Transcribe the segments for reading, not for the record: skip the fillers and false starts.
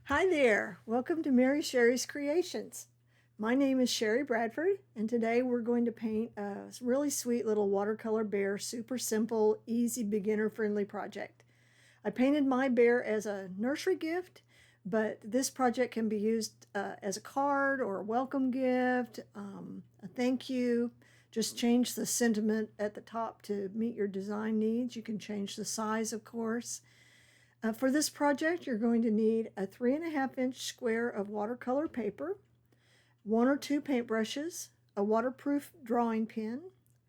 Hi there, welcome to Mary Sherry's Creations. My name is Sherry Bradford, and today we're going to paint a really sweet little watercolor bear, super simple, easy, beginner-friendly project. I painted my bear as a nursery gift, but this project can be used as a card or a welcome gift, a thank you. Just change the sentiment at the top to meet your design needs. You can change the size, of course. For this project, you're going to need a 3.5-inch square of watercolor paper, 1 or 2 paintbrushes, a waterproof drawing pen,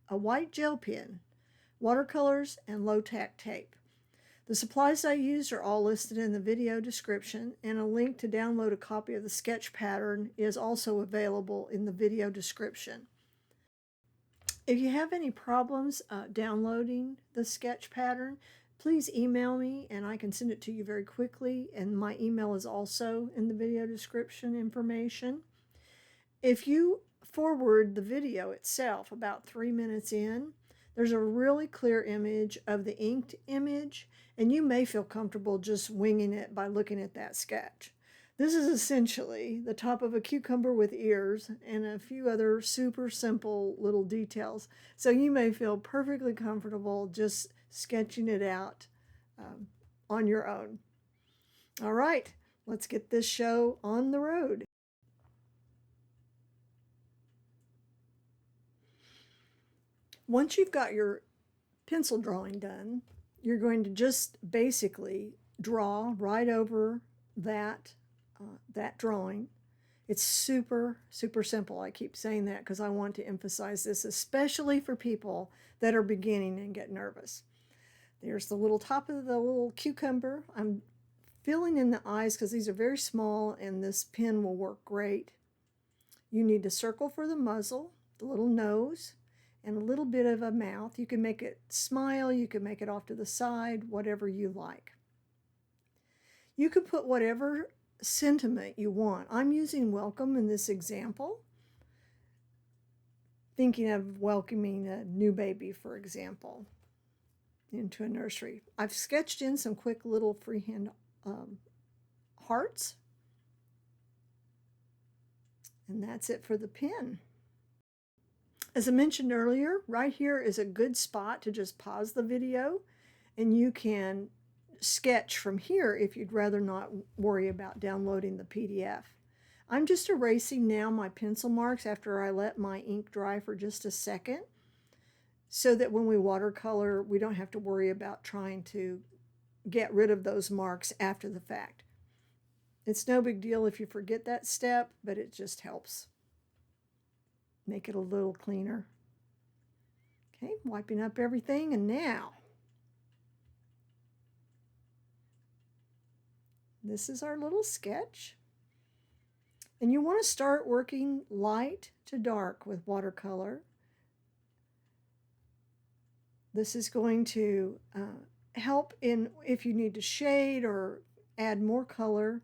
a white gel pen, watercolors, and low-tack tape. The supplies I used are all listed in the video description, and a link to download a copy of the sketch pattern is also available in the video description. If you have any problems downloading the sketch pattern, please email me and I can send it to you very quickly. And my email is also in the video description information. If you forward the video itself about 3 minutes in, there's a really clear image of the inked image, and you may feel comfortable just winging it by looking at that sketch. This is essentially the top of a cucumber with ears and a few other super simple little details. So you may feel perfectly comfortable just sketching it out on your own. All right, let's get this show on the road. Once you've got your pencil drawing done, you're going to just basically draw right over that drawing. It's super, super simple. I keep saying that because I want to emphasize this, especially for people that are beginning and get nervous. There's the little top of the little cucumber. I'm filling in the eyes because these are very small and this pen will work great. You need to circle for the muzzle, the little nose, and a little bit of a mouth. You can make it smile, you can make it off to the side, whatever you like. You can put whatever sentiment you want. I'm using welcome in this example, thinking of welcoming a new baby, for example, into a nursery. I've sketched in some quick little freehand hearts, and that's it for the pen. As I mentioned earlier, right here is a good spot to just pause the video, and you can sketch from here if you'd rather not worry about downloading the PDF. I'm just erasing now my pencil marks after I let my ink dry for just a second, so that when we watercolor, we don't have to worry about trying to get rid of those marks after the fact. It's no big deal if you forget that step, but it just helps make it a little cleaner. Okay, wiping up everything, and now this is our little sketch. And you want to start working light to dark with watercolor. This is going to help in if you need to shade or add more color.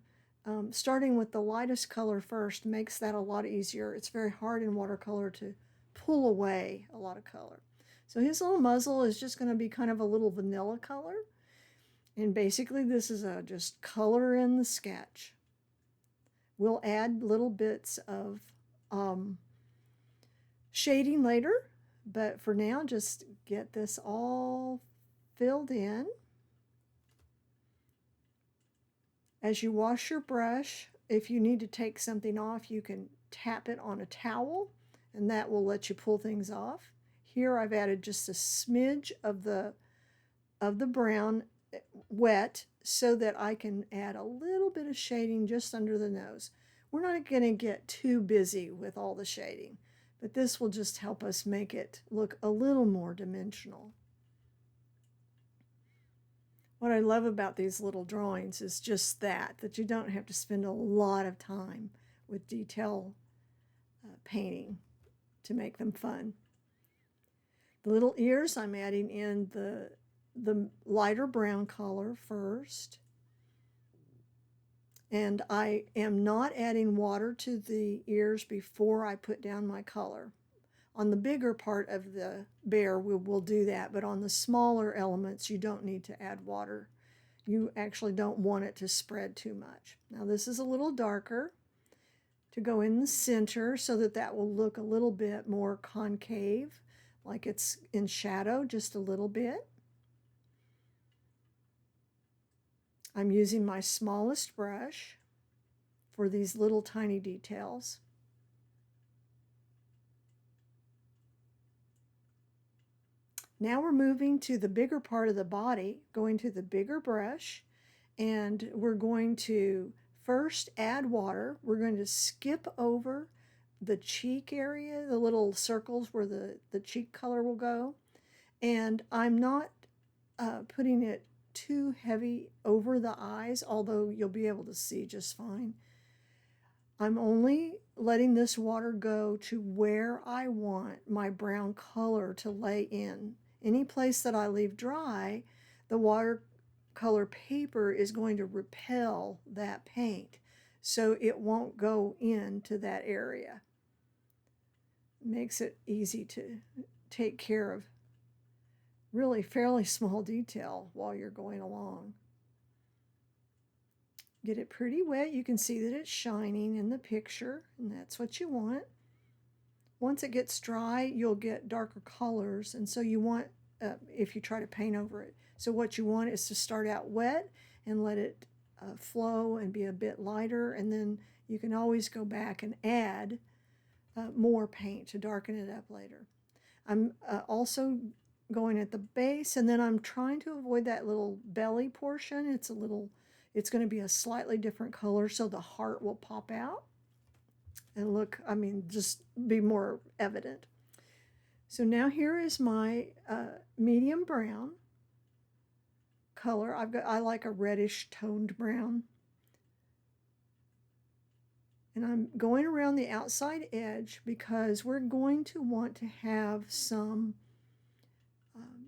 Starting with the lightest color first makes that a lot easier. It's very hard in watercolor to pull away a lot of color. So his little muzzle is just going to be kind of a little vanilla color. And basically this is just color in the sketch. We'll add little bits of shading later, but for now just get this all filled in. As you wash your brush, if you need to take something off, you can tap it on a towel and that will let you pull things off. Here I've added just a smidge of the brown wet so that I can add a little bit of shading just under the nose. We're not going to get too busy with all the shading, but this will just help us make it look a little more dimensional. What I love about these little drawings is just that you don't have to spend a lot of time with detail painting to make them fun. The little ears, I'm adding in the lighter brown color first. And I am not adding water to the ears before I put down my color. On the bigger part of the bear, we'll do that, but on the smaller elements, you don't need to add water. you actually don't want it to spread too much. Now this is a little darker to go in the center so that that will look a little bit more concave, like it's in shadow just a little bit. I'm using my smallest brush for these little tiny details. Now we're moving to the bigger part of the body, going to the bigger brush, and we're going to first add water. We're going to skip over the cheek area, the little circles where the cheek color will go. And I'm not putting it too heavy over the eyes, although you'll be able to see just fine. I'm only letting this water go to where I want my brown color to lay in. Any place that I leave dry, the watercolor paper is going to repel that paint, so it won't go into that area. It makes it easy to take care of really fairly small detail while you're going along. Get it pretty wet. You can see that it's shining in the picture, and that's what you want. Once it gets dry, you'll get darker colors, and so you want, if you try to paint over it. So what you want is to start out wet and let it flow and be a bit lighter, and then you can always go back and add more paint to darken it up later. I'm also going at the base, and then I'm trying to avoid that little belly portion. It's going to be a slightly different color, so the heart will pop out and look, I mean, just be more evident. So now here is my medium brown color. I like a reddish toned brown. And I'm going around the outside edge because we're going to want to have some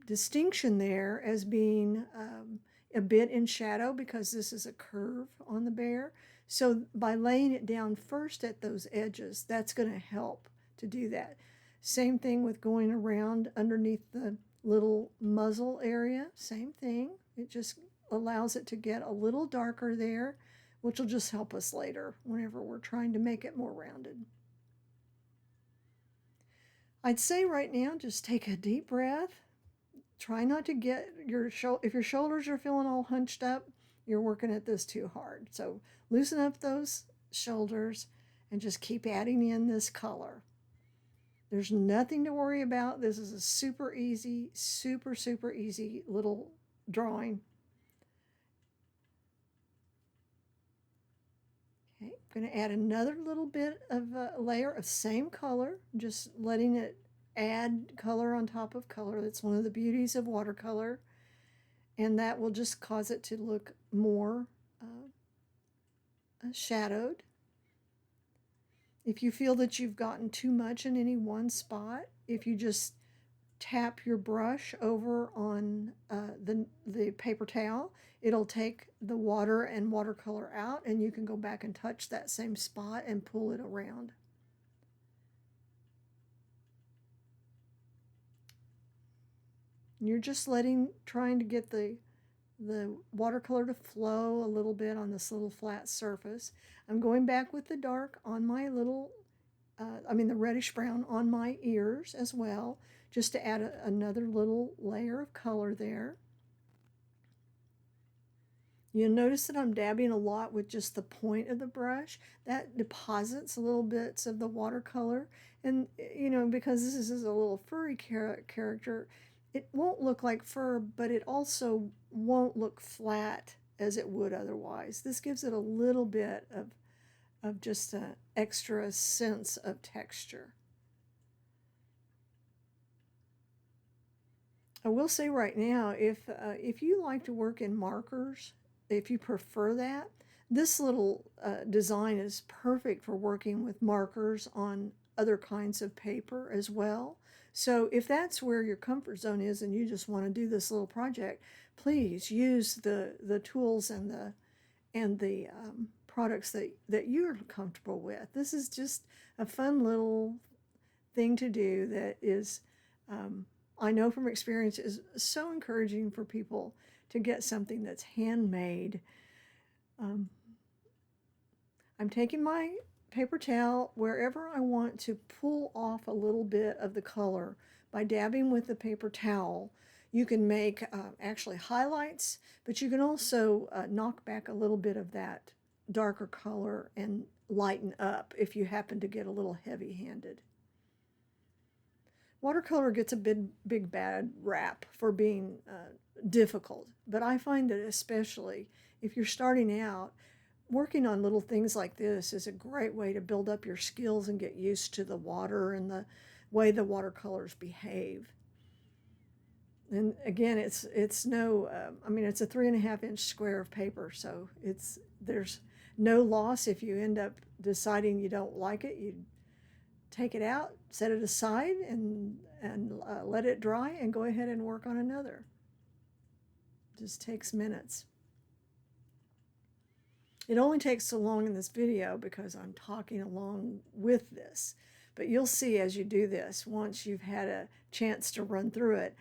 distinction there as being a bit in shadow because this is a curve on the bear. So by laying it down first at those edges, that's going to help to do that. Same thing with going around underneath the little muzzle area. Same thing. It just allows it to get a little darker there, which will just help us later whenever we're trying to make it more rounded. I'd say right now, just take a deep breath. Try not to get if your shoulders are feeling all hunched up, you're working at this too hard. So loosen up those shoulders and just keep adding in this color. There's nothing to worry about. This is a super easy little drawing. Okay, I'm going to add another little bit of a layer of same color, just letting it add color on top of color. That's one of the beauties of watercolor, and that will just cause it to look more shadowed. If you feel that you've gotten too much in any one spot, if you just tap your brush over on the paper towel, it'll take the water and watercolor out, and you can go back and touch that same spot and pull it around. You're just trying to get the watercolor to flow a little bit on this little flat surface. I'm going back with the dark on my little, the reddish brown on my ears as well, just to add another little layer of color there. You'll notice that I'm dabbing a lot with just the point of the brush. That deposits little bits of the watercolor. And, because this is a little furry character, it won't look like fur, but it also won't look flat as it would otherwise. This gives it a little bit of just an extra sense of texture. I will say right now, if you like to work in markers, if you prefer that, this little design is perfect for working with markers on other kinds of paper as well. So if that's where your comfort zone is and you just want to do this little project, please use the tools and the products that you're comfortable with. This is just a fun little thing to do that is, I know from experience, is so encouraging for people to get something that's handmade. Um, I'm taking my paper towel wherever I want to pull off a little bit of the color by dabbing with the paper towel. You can make actually highlights, but you can also knock back a little bit of that darker color and lighten up if you happen to get a little heavy-handed. Watercolor gets a big bad rap for being difficult, but I find that especially if you're starting out, working on little things like this is a great way to build up your skills and get used to the water and the way the watercolors behave. And again, it's no, I mean, it's a 3.5-inch square of paper, so there's no loss if you end up deciding you don't like it. You take it out, set it aside, and let it dry, and go ahead and work on another. It just takes minutes. It only takes so long in this video because I'm talking along with this, but you'll see as you do this, once you've had a chance to run through it,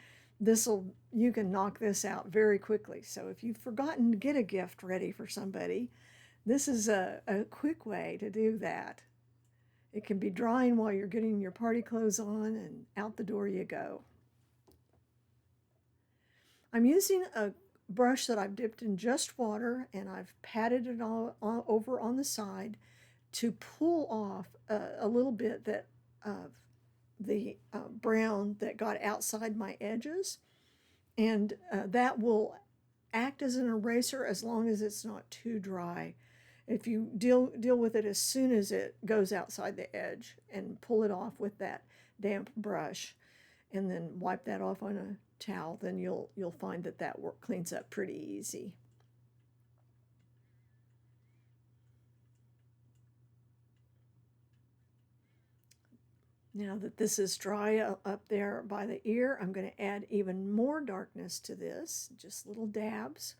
you can knock this out very quickly. So if you've forgotten to get a gift ready for somebody, this is a quick way to do that. It can be drying while you're getting your party clothes on, and out the door you go. I'm using a brush that I've dipped in just water, and I've patted it all over on the side to pull off a little bit of the brown that got outside my edges, and that will act as an eraser as long as it's not too dry. If you deal with it as soon as it goes outside the edge, and pull it off with that damp brush, and then wipe that off on a towel, then you'll find that work cleans up pretty easy. Now that this is dry up there by the ear, I'm going to add even more darkness to this, just little dabs.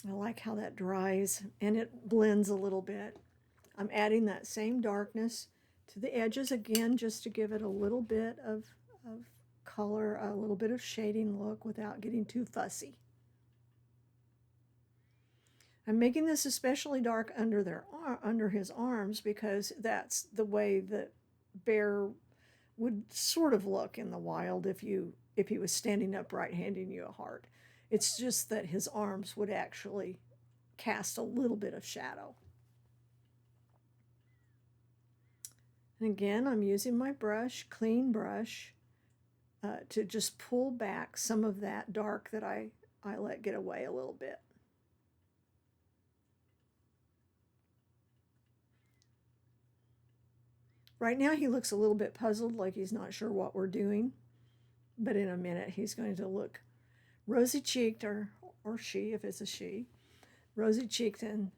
I like how that dries and it blends a little bit. I'm adding that same darkness to the edges again, just to give it a little bit of color, a little bit of shading look without getting too fussy. I'm making this especially dark under his arms because that's the way the bear would sort of look in the wild if he was standing upright handing you a heart. It's just that his arms would actually cast a little bit of shadow. And again, I'm using my brush, clean brush, to just pull back some of that dark that I let get away a little bit. Right now he looks a little bit puzzled, like he's not sure what we're doing, but in a minute he's going to look rosy-cheeked, or she, if it's a she, rosy-cheeked and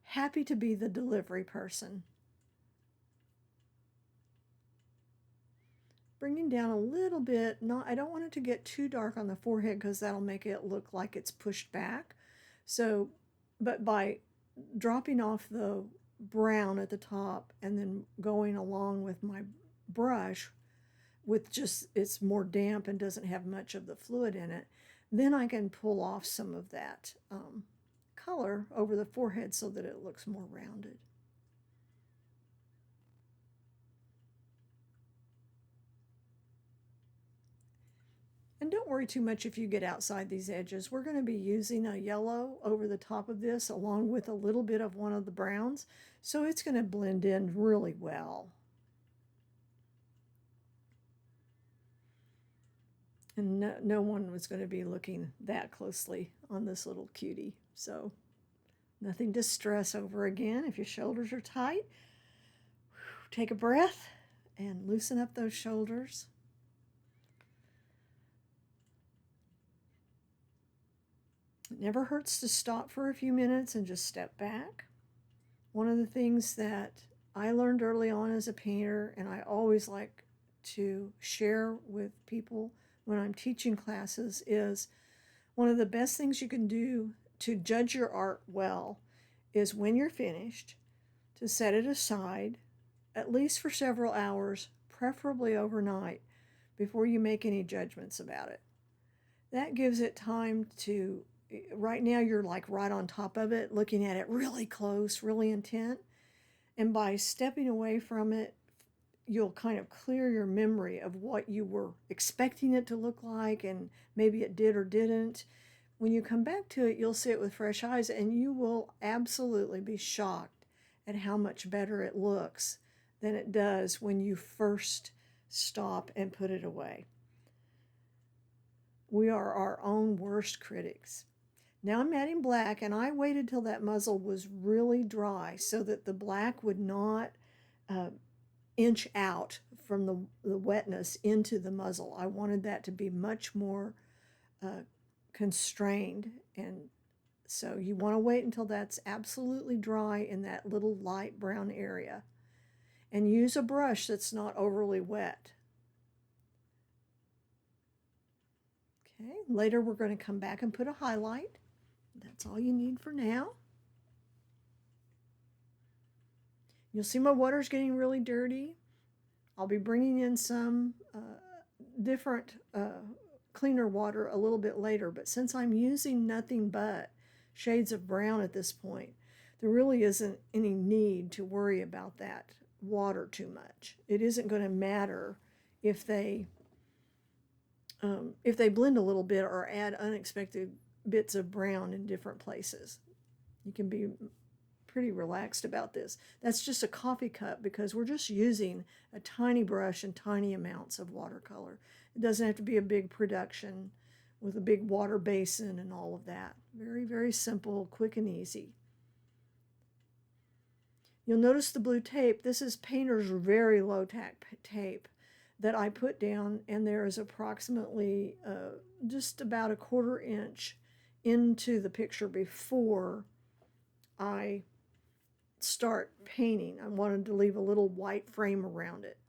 happy to be the delivery person. Bringing down a little bit, I don't want it to get too dark on the forehead because that'll make it look like it's pushed back. So, but by dropping off the brown at the top and then going along with my brush with just, it's more damp and doesn't have much of the fluid in it, then I can pull off some of that color over the forehead so that it looks more rounded. And don't worry too much if you get outside these edges. We're going to be using a yellow over the top of this along with a little bit of one of the browns, so it's going to blend in really well. And no one was going to be looking that closely on this little cutie, so nothing to stress over. Again, if your shoulders are tight, take a breath and loosen up those shoulders. It never hurts to stop for a few minutes and just step back. One of the things that I learned early on as a painter, and I always like to share with people when I'm teaching classes, is one of the best things you can do to judge your art well is when you're finished to set it aside, at least for several hours, preferably overnight, before you make any judgments about it. That gives it time to, right now you're like right on top of it, looking at it really close, really intent. And by stepping away from it, you'll kind of clear your memory of what you were expecting it to look like, and maybe it did or didn't. When you come back to it, you'll see it with fresh eyes, and you will absolutely be shocked at how much better it looks than it does when you first stop and put it away. We are our own worst critics. Now I'm adding black, and I waited till that muzzle was really dry so that the black would not inch out from the wetness into the muzzle. I wanted that to be much more constrained, and so you want to wait until that's absolutely dry in that little light brown area, and use a brush that's not overly wet. Okay, later we're going to come back and put a highlight. That's all you need for now. You'll see my water's getting really dirty. I'll be bringing in some different cleaner water a little bit later, but since I'm using nothing but shades of brown at this point, there really isn't any need to worry about that water too much. It isn't going to matter if they blend a little bit or add unexpected bits of brown in different places. You can be pretty relaxed about this. That's just a coffee cup because we're just using a tiny brush and tiny amounts of watercolor. It doesn't have to be a big production with a big water basin and all of that. Very, very simple, quick and easy. You'll notice the blue tape. This is painter's very low tack tape that I put down, and there is approximately just about a 1/4 inch into the picture before I start painting. I wanted to leave a little white frame around it.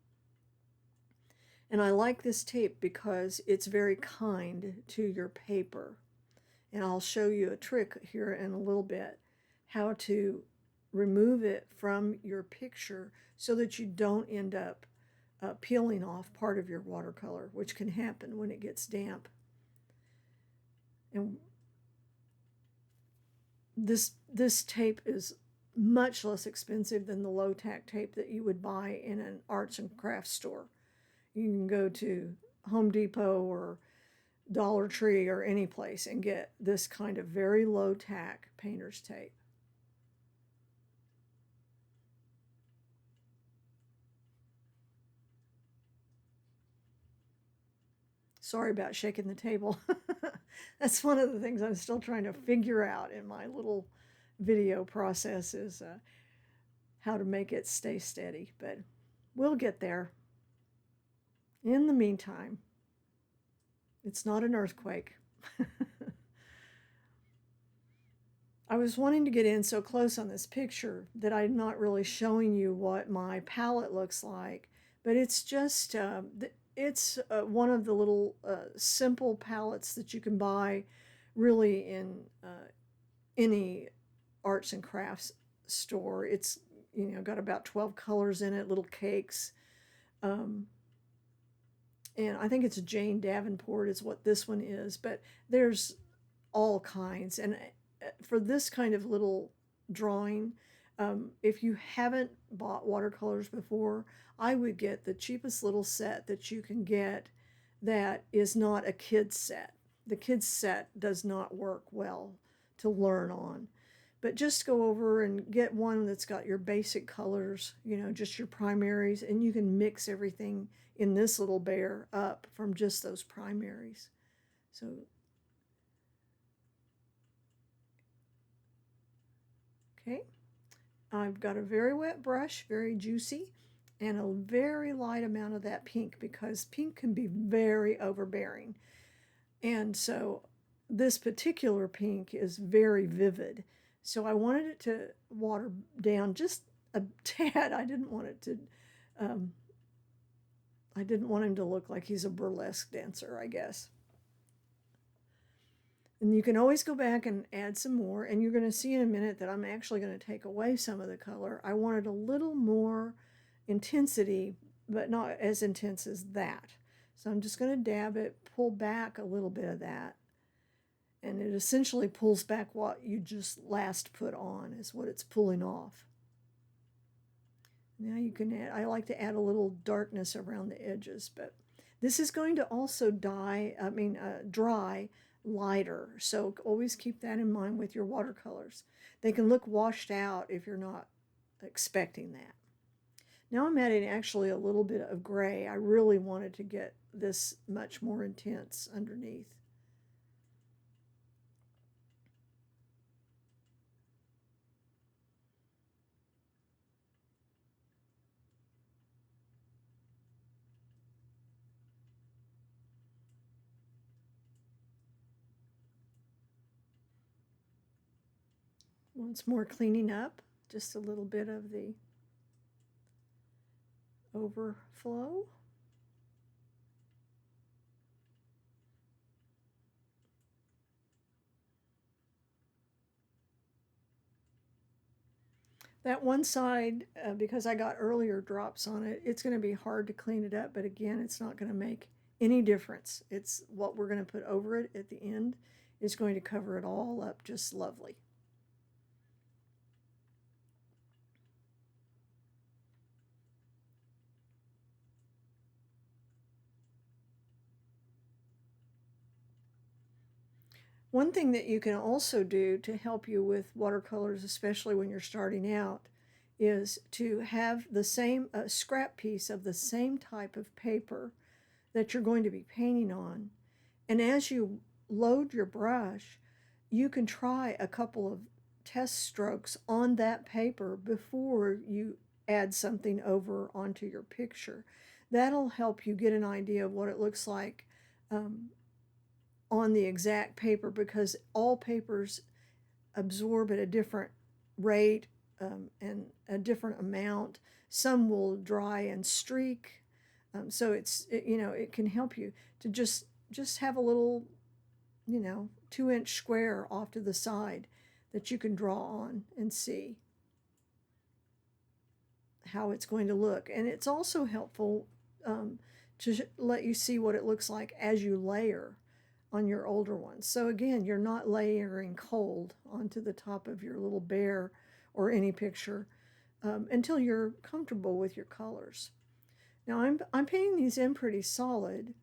And I like this tape because it's very kind to your paper. And I'll show you a trick here in a little bit, how to remove it from your picture so that you don't end up peeling off part of your watercolor, which can happen when it gets damp. And this tape is much less expensive than the low tack tape that you would buy in an arts and crafts store. You can go to Home Depot or Dollar Tree or any place and get this kind of very low tack painter's tape. Sorry about shaking the table. That's one of the things I'm still trying to figure out in my little video process, is how to make it stay steady, but we'll get there. In the meantime, it's not an earthquake. I was wanting to get in so close on this picture that I'm not really showing you what my palette looks like, but it's just one of the little simple palettes that you can buy really in any arts and crafts store. It's got about 12 colors in it, little cakes. And I think it's Jane Davenport is what this one is, but there's all kinds. And for this kind of little drawing, if you haven't bought watercolors before, I would get the cheapest little set that you can get that is not a kid's set. The kid's set does not work well to learn on. But just go over and get one that's got your basic colors, just your primaries, and you can mix everything in this little bear up from just those primaries. So okay, I've got a very wet brush, very juicy, and a very light amount of that pink, because pink can be very overbearing. And so this particular pink is very vivid. So I wanted it to water down just a tad. I didn't want him to look like he's a burlesque dancer, I guess. And you can always go back and add some more, and you're going to see in a minute that I'm actually going to take away some of the color. I wanted a little more intensity, but not as intense as that. So I'm just going to dab it, pull back a little bit of that. And it essentially pulls back what you just last put on is what it's pulling off. Now you can add, I like to add a little darkness around the edges, but this is going to also dry lighter. So always keep that in mind with your watercolors. They can look washed out if you're not expecting that. Now I'm adding actually a little bit of gray. I really wanted to get this much more intense underneath. Once more cleaning up, just a little bit of the overflow. That one side, because I got earlier drops on it, it's going to be hard to clean it up, but again, it's not going to make any difference. It's what we're going to put over it at the end is going to cover it all up just lovely. One thing that you can also do to help you with watercolors, especially when you're starting out, is to have the same scrap piece of the same type of paper that you're going to be painting on. And as you load your brush, you can try a couple of test strokes on that paper before you add something over onto your picture. That'll help you get an idea of what it looks like on the exact paper, because all papers absorb at a different rate and a different amount. Some will dry and streak. So it can help you to just have a little, 2-inch square off to the side that you can draw on and see how it's going to look. And it's also helpful to let you see what it looks like as you layer on your older ones. So again, you're not layering cold onto the top of your little bear or any picture until you're comfortable with your colors. Now I'm painting these in pretty solid,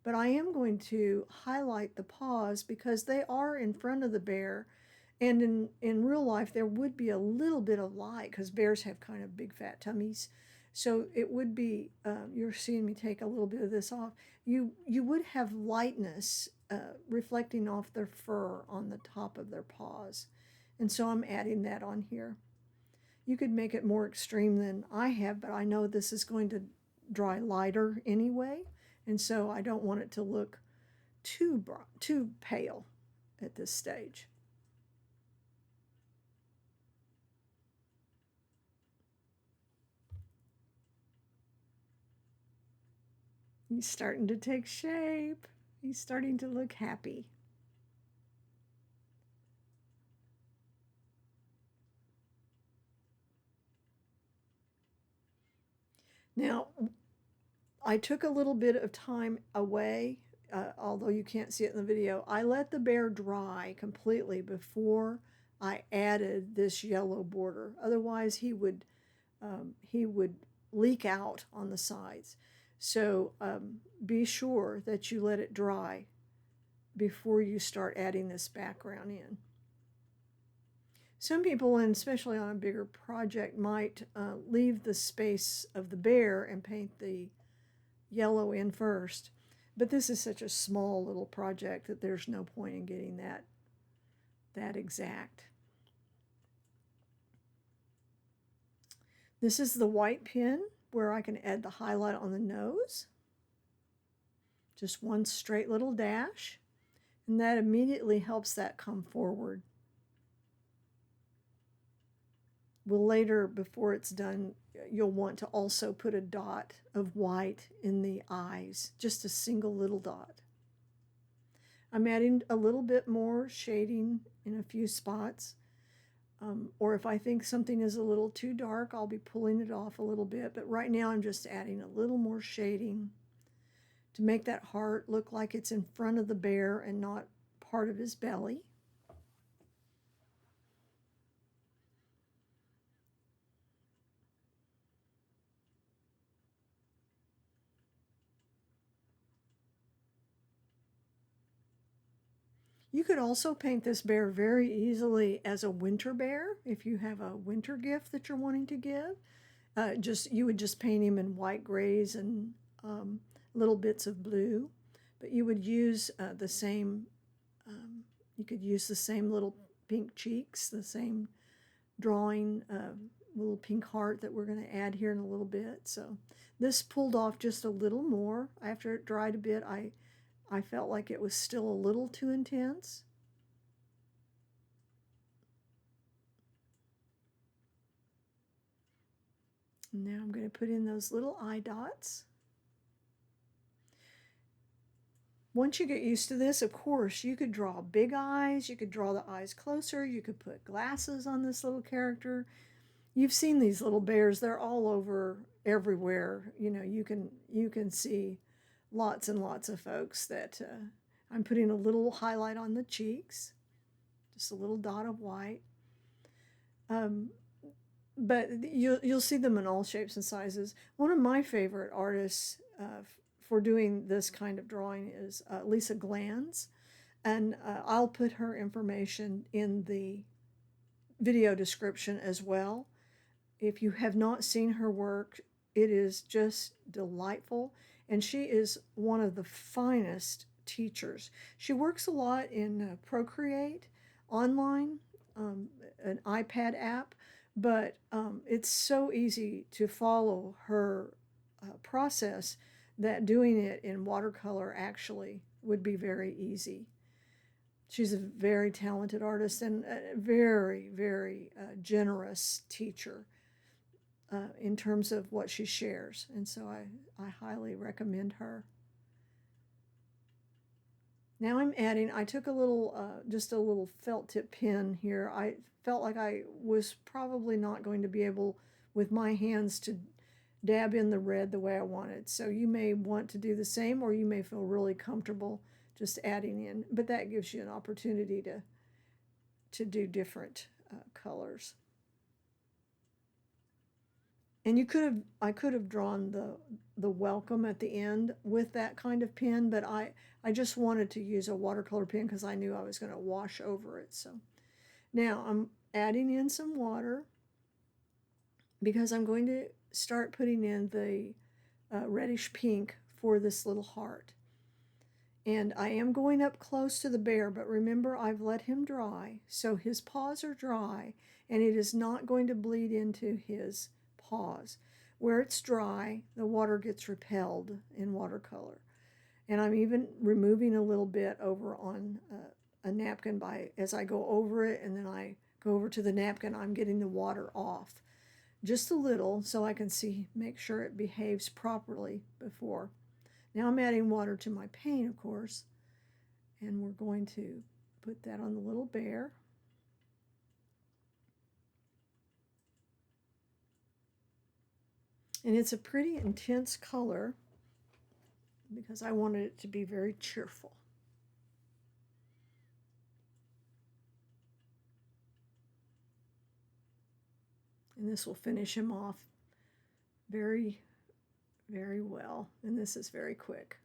but I am going to highlight the paws because they are in front of the bear, and in real life there would be a little bit of light because bears have kind of big fat tummies. So it would be, you're seeing me take a little bit of this off, you would have lightness reflecting off their fur on the top of their paws. And so I'm adding that on here. You could make it more extreme than I have, but I know this is going to dry lighter anyway, and so I don't want it to look too pale at this stage. He's starting to take shape. He's starting to look happy. Now, I took a little bit of time away, although you can't see it in the video. I let the bear dry completely before I added this yellow border. Otherwise, he would leak out on the sides. So be sure that you let it dry before you start adding this background in. Some people, and especially on a bigger project, might leave the space of the bear and paint the yellow in first. But this is such a small little project that there's no point in getting that exact. This is the white pen where I can add the highlight on the nose. Just one straight little dash, and that immediately helps that come forward. Well, later, before it's done, you'll want to also put a dot of white in the eyes, just a single little dot. I'm adding a little bit more shading in a few spots. Or if I think something is a little too dark, I'll be pulling it off a little bit. But right now I'm just adding a little more shading to make that heart look like it's in front of the bear and not part of his belly. You could also paint this bear very easily as a winter bear if you have a winter gift that you're wanting to give. You would just paint him in white, grays, and little bits of blue, but you would use the same. You could use the same little pink cheeks, the same drawing little pink heart that we're going to add here in a little bit. So this pulled off just a little more. After it dried a bit, I felt like it was still a little too intense. Now I'm going to put in those little eye dots. Once you get used to this, of course, you could draw big eyes, you could draw the eyes closer, you could put glasses on this little character. You've seen these little bears, they're all over everywhere. You know, you can see lots and lots of folks that I'm putting a little highlight on the cheeks, just a little dot of white. But you'll see them in all shapes and sizes. One of my favorite artists for doing this kind of drawing is Lisa Glanz, and I'll put her information in the video description as well. If you have not seen her work, it is just delightful, and she is one of the finest teachers. She works a lot in Procreate online, an iPad app, but it's so easy to follow her process that doing it in watercolor actually would be very easy. She's a very talented artist and a very, very generous teacher in terms of what she shares. And so I highly recommend her. Now I'm adding, I took a little, just a little felt tip pen here. I felt like I was probably not going to be able, with my hands, to dab in the red the way I wanted. So you may want to do the same, or you may feel really comfortable just adding in. But that gives you an opportunity to do different colors. And I could have drawn the welcome at the end with that kind of pen, but I just wanted to use a watercolor pen because I knew I was going to wash over it. So now I'm adding in some water because I'm going to start putting in the reddish pink for this little heart. And I am going up close to the bear, but remember I've let him dry, so his paws are dry, and it is not going to bleed into his paws. Where it's dry, the water gets repelled in watercolor. And I'm even removing a little bit over on a napkin as I go over it, and then I go over to the napkin, I'm getting the water off. Just a little so I can make sure it behaves properly before. Now I'm adding water to my paint, of course, and we're going to put that on the little bear. And it's a pretty intense color because I wanted it to be very cheerful. And this will finish him off very, very well. And this is very quick.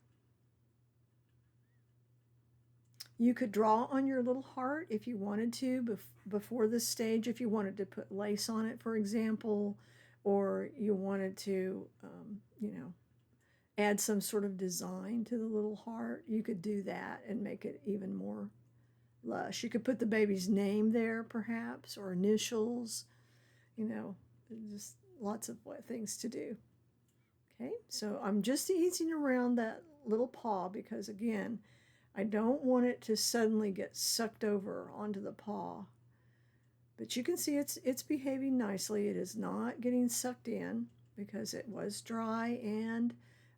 You could draw on your little heart if you wanted to before this stage, if you wanted to put lace on it, for example, or you wanted to, add some sort of design to the little heart. You could do that and make it even more lush. You could put the baby's name there, perhaps, or initials, just lots of things to do. Okay, so I'm just easing around that little paw because, again, I don't want it to suddenly get sucked over onto the paw. But you can see it's behaving nicely. It is not getting sucked in because it was dry, and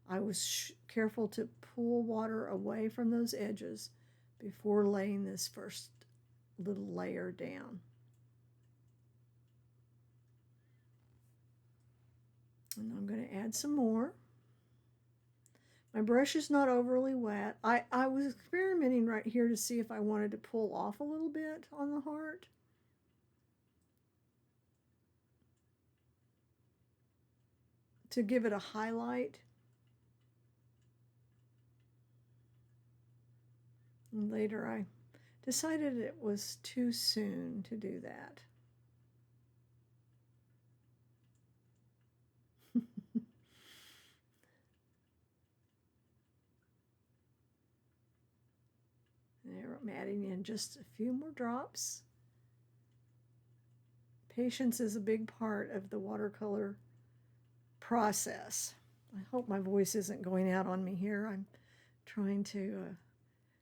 I was careful to pull water away from those edges before laying this first little layer down. And I'm going to add some more. My brush is not overly wet. I was experimenting right here to see if I wanted to pull off a little bit on the heart. To give it a highlight. And later I decided it was too soon to do that. There, I'm adding in just a few more drops. Patience is a big part of the watercolor process. I hope my voice isn't going out on me here. I'm trying to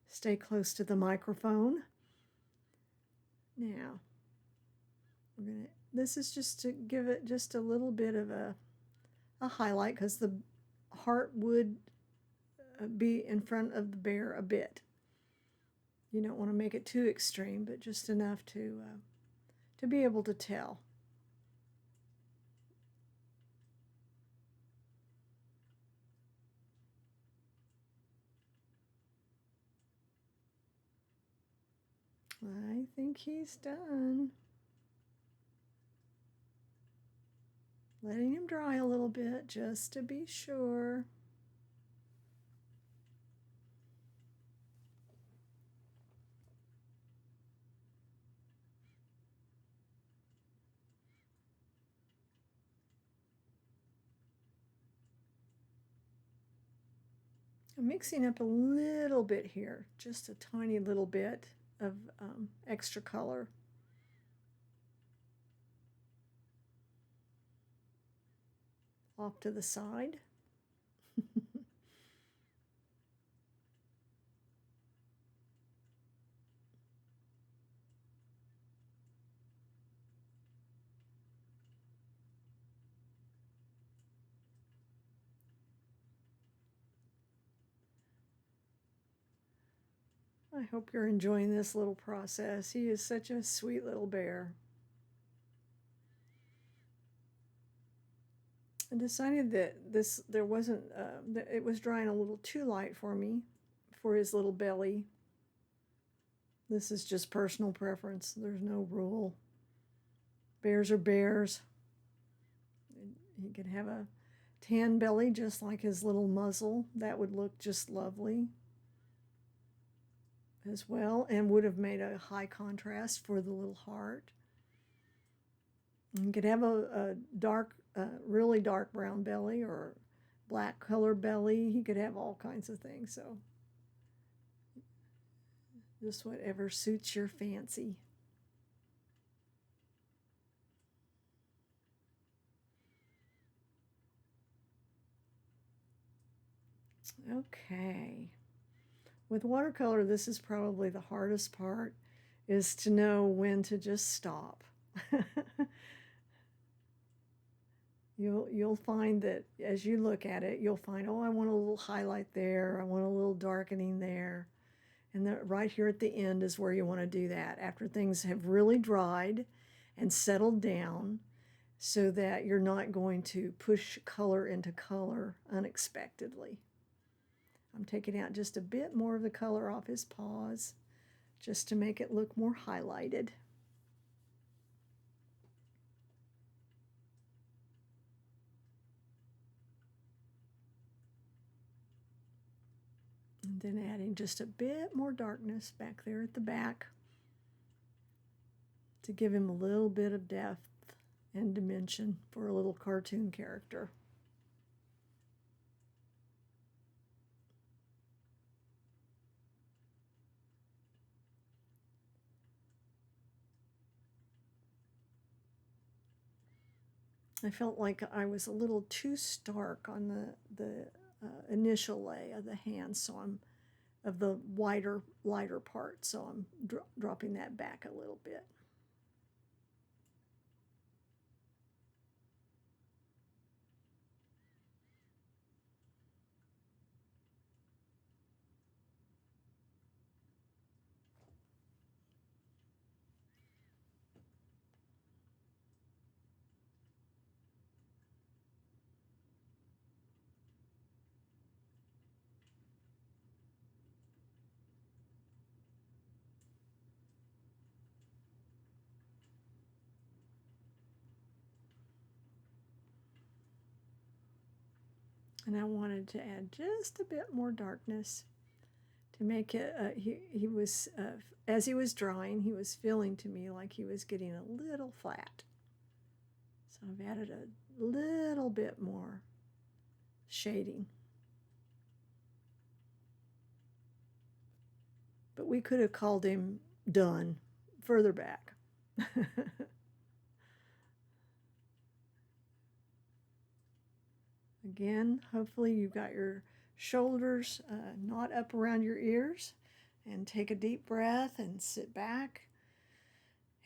stay close to the microphone. Now, this is just to give it just a little bit of a highlight, because the heart would be in front of the bear a bit. You don't want to make it too extreme, but just enough to be able to tell. I think he's done. Letting him dry a little bit just to be sure. I'm mixing up a little bit here, just a tiny little bit of extra color. Off to the side. I hope you're enjoying this little process. He is such a sweet little bear. I decided that there wasn't, that it was drying a little too light for me for his little belly. This is just personal preference. There's no rule. Bears are bears. He could have a tan belly just like his little muzzle. That would look just lovely as well, and would have made a high contrast for the little heart. You could have a dark, really dark brown belly or black color belly. He could have all kinds of things. So just whatever suits your fancy. Okay. With watercolor, this is probably the hardest part, is to know when to just stop. You'll find that as you look at it, you'll find, oh, I want a little highlight there, I want a little darkening there. And right here at the end is where you want to do that, after things have really dried and settled down, so that you're not going to push color into color unexpectedly. I'm taking out just a bit more of the color off his paws, just to make it look more highlighted. And then adding just a bit more darkness back there at the back to give him a little bit of depth and dimension for a little cartoon character. I felt like I was a little too stark on the initial lay of the hand, so I'm of the lighter part, so I'm dropping that back a little bit. And I wanted to add just a bit more darkness to make it, he was, as he was drawing, he was feeling to me like he was getting a little flat. So I've added a little bit more shading. But we could have called him done further back. Again, hopefully you've got your shoulders not up around your ears, and take a deep breath and sit back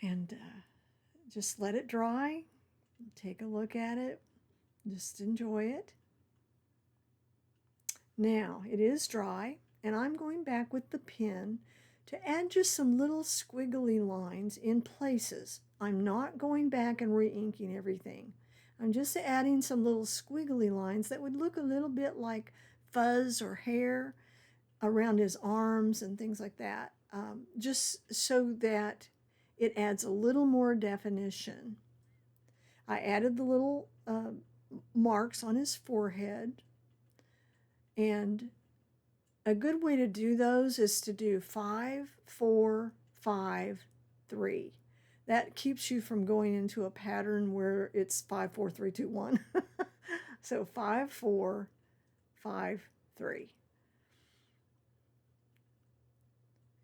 and just let it dry. Take a look at it. Just enjoy it. Now, it is dry, and I'm going back with the pen to add just some little squiggly lines in places. I'm not going back and re-inking everything. I'm just adding some little squiggly lines that would look a little bit like fuzz or hair around his arms and things like that, just so that it adds a little more definition. I added the little marks on his forehead, and a good way to do those is to do 5, 4, 5, 3. That keeps you from going into a pattern where it's 5, 4, 3, 2, 1. So 5, 4, 5, 3.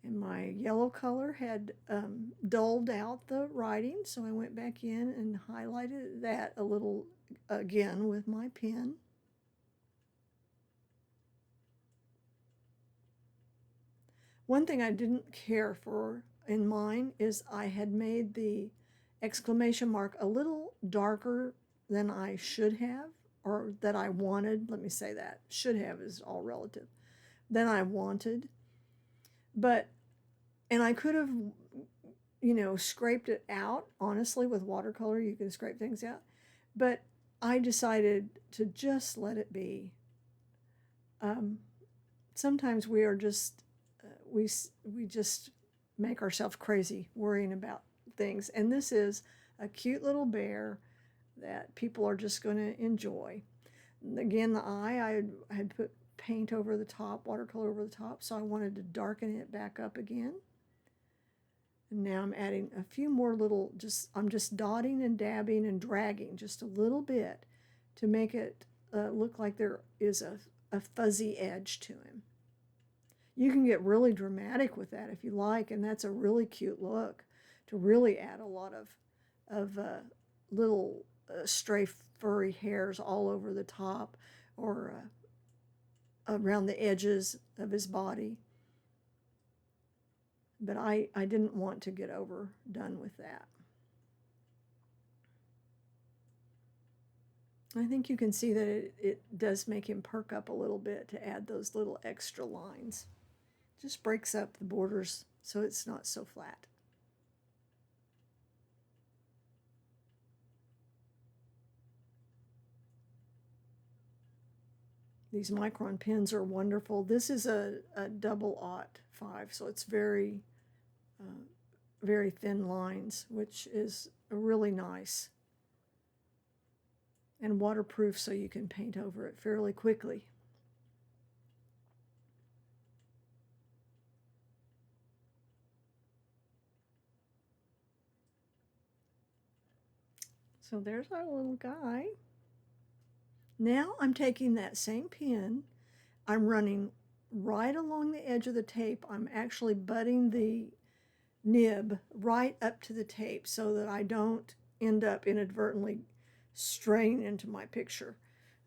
And my yellow color had dulled out the writing, so I went back in and highlighted that a little again with my pen. One thing I didn't care for in mine is I had made the exclamation mark a little darker than I should have, or that I wanted. Let me say that. Should have is all relative. Than I wanted. But, and I could have, scraped it out. Honestly, with watercolor, you can scrape things out. But I decided to just let it be. Sometimes we are just, we just make ourselves crazy worrying about things. And this is a cute little bear that people are just going to enjoy. Again, the eye, I had put paint over the top, watercolor over the top, so I wanted to darken it back up again. And now I'm adding a few more little, I'm just dotting and dabbing and dragging just a little bit to make it look like there is a fuzzy edge to him. You can get really dramatic with that if you like, and that's a really cute look to really add a lot of little stray furry hairs all over the top or around the edges of his body. But I didn't want to get overdone with that. I think you can see that it does make him perk up a little bit to add those little extra lines. Just breaks up the borders so it's not so flat. These Micron pens are wonderful. This is a 0.05, so it's very, very thin lines, which is really nice. And waterproof, so you can paint over it fairly quickly. So there's our little guy. Now I'm taking that same pen, I'm running right along the edge of the tape. I'm actually butting the nib right up to the tape so that I don't end up inadvertently straying into my picture.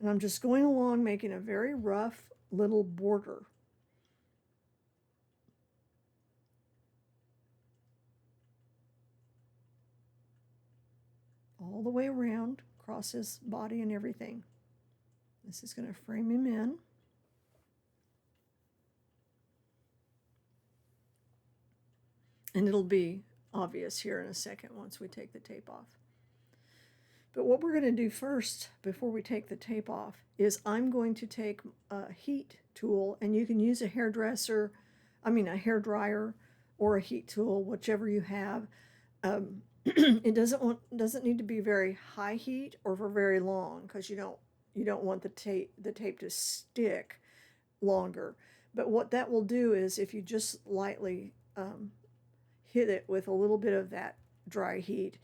And I'm just going along making a very rough little border. All the way around, across his body and everything. This is going to frame him in. And it'll be obvious here in a second once we take the tape off. But what we're going to do first, before we take the tape off, is I'm going to take a heat tool, and you can use a hairdryer or a heat tool, whichever you have. It doesn't need to be very high heat or for very long, because you don't you don't want the tape to stick longer. But what that will do is if you just lightly hit it with a little bit of that dry heat,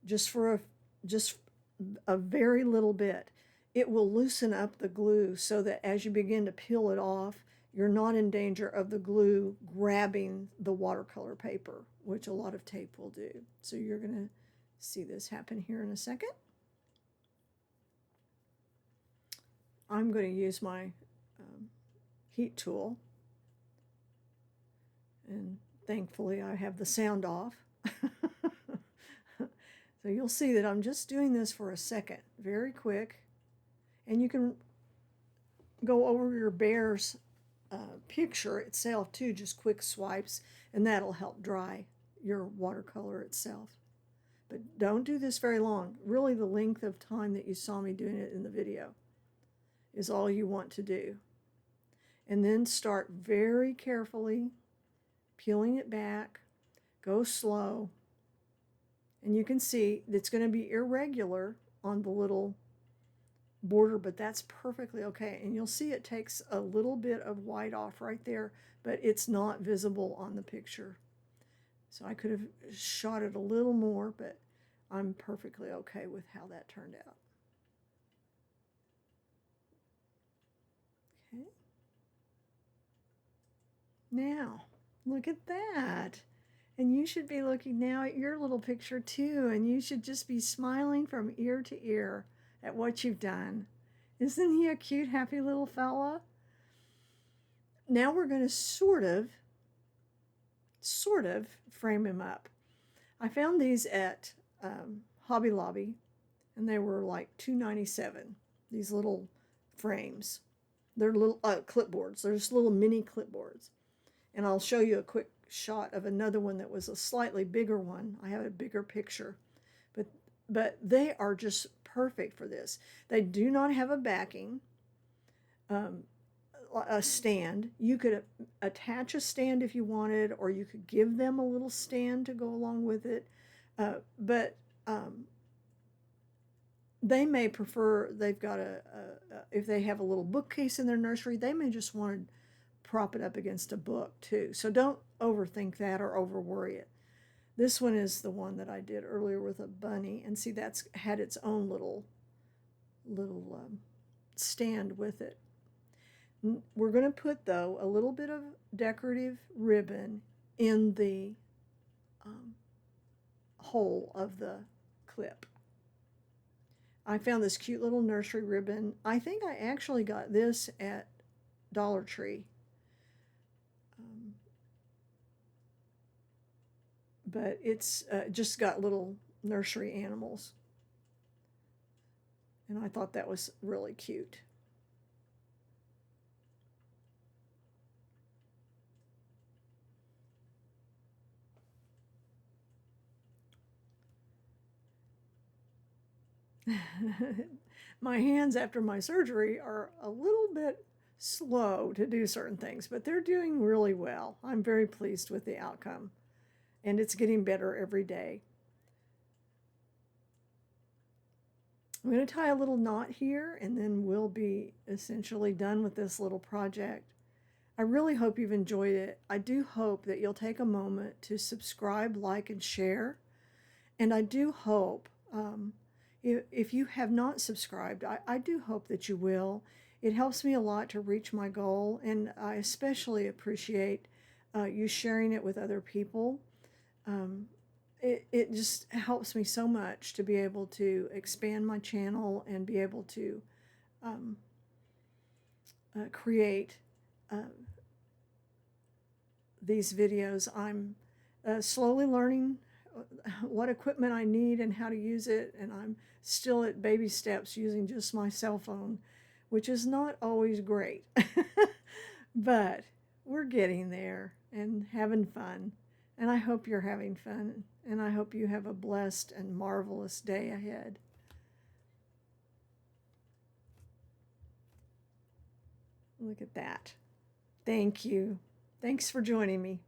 just for just a very little bit, it will loosen up the glue so that as you begin to peel it off, you're not in danger of the glue grabbing the watercolor paper, which a lot of tape will do. So you're going to see this happen here in a second. I'm going to use my heat tool, and thankfully I have the sound off. So you'll see that I'm just doing this for a second, very quick, and you can go over your bear's picture itself too, just quick swipes, and that'll help dry your watercolor itself. But don't do this very long. Really, the length of time that you saw me doing it in the video is all you want to do. And then start very carefully peeling it back, go slow, and you can see it's going to be irregular on the little border, but that's perfectly okay. And you'll see it takes a little bit of white off right there, but it's not visible on the picture. So I could have shot it a little more, but I'm perfectly okay with how that turned out. Okay. Now, look at that. And you should be looking now at your little picture too, and you should just be smiling from ear to ear at what you've done. Isn't he a cute, happy little fella? Now we're going to sort of frame him up. I found these at Hobby Lobby, and they were like $2.97. These little frames. They're little clipboards. They're just little mini clipboards. And I'll show you a quick shot of another one that was a slightly bigger one. I have a bigger picture, but they are just perfect for this. They do not have a backing, a stand. You could attach a stand if you wanted, or you could give them a little stand to go along with it. But they may prefer, they've got if they have a little bookcase in their nursery, they may just want to prop it up against a book too. So don't overthink that or over worry it. This one is the one that I did earlier with a bunny, and see that's had its own little stand with it. We're going to put though a little bit of decorative ribbon in the hole of the clip. I found this cute little nursery ribbon. I think I actually got this at Dollar Tree. But it's just got little nursery animals. And I thought that was really cute. My hands after my surgery are a little bit slow to do certain things, but they're doing really well. I'm very pleased with the outcome, and it's getting better every day. I'm going to tie a little knot here, and then we'll be essentially done with this little project. I really hope you've enjoyed it. I do hope that you'll take a moment to subscribe, like, and share. And I do hope, if you have not subscribed, I do hope that you will. It helps me a lot to reach my goal, and I especially appreciate you sharing it with other people. It just helps me so much to be able to expand my channel and be able to create these videos. I'm slowly learning what equipment I need and how to use it, and I'm still at baby steps using just my cell phone, which is not always great. But we're getting there and having fun. And I hope you're having fun, and I hope you have a blessed and marvelous day ahead. Look at that. Thank you. Thanks for joining me.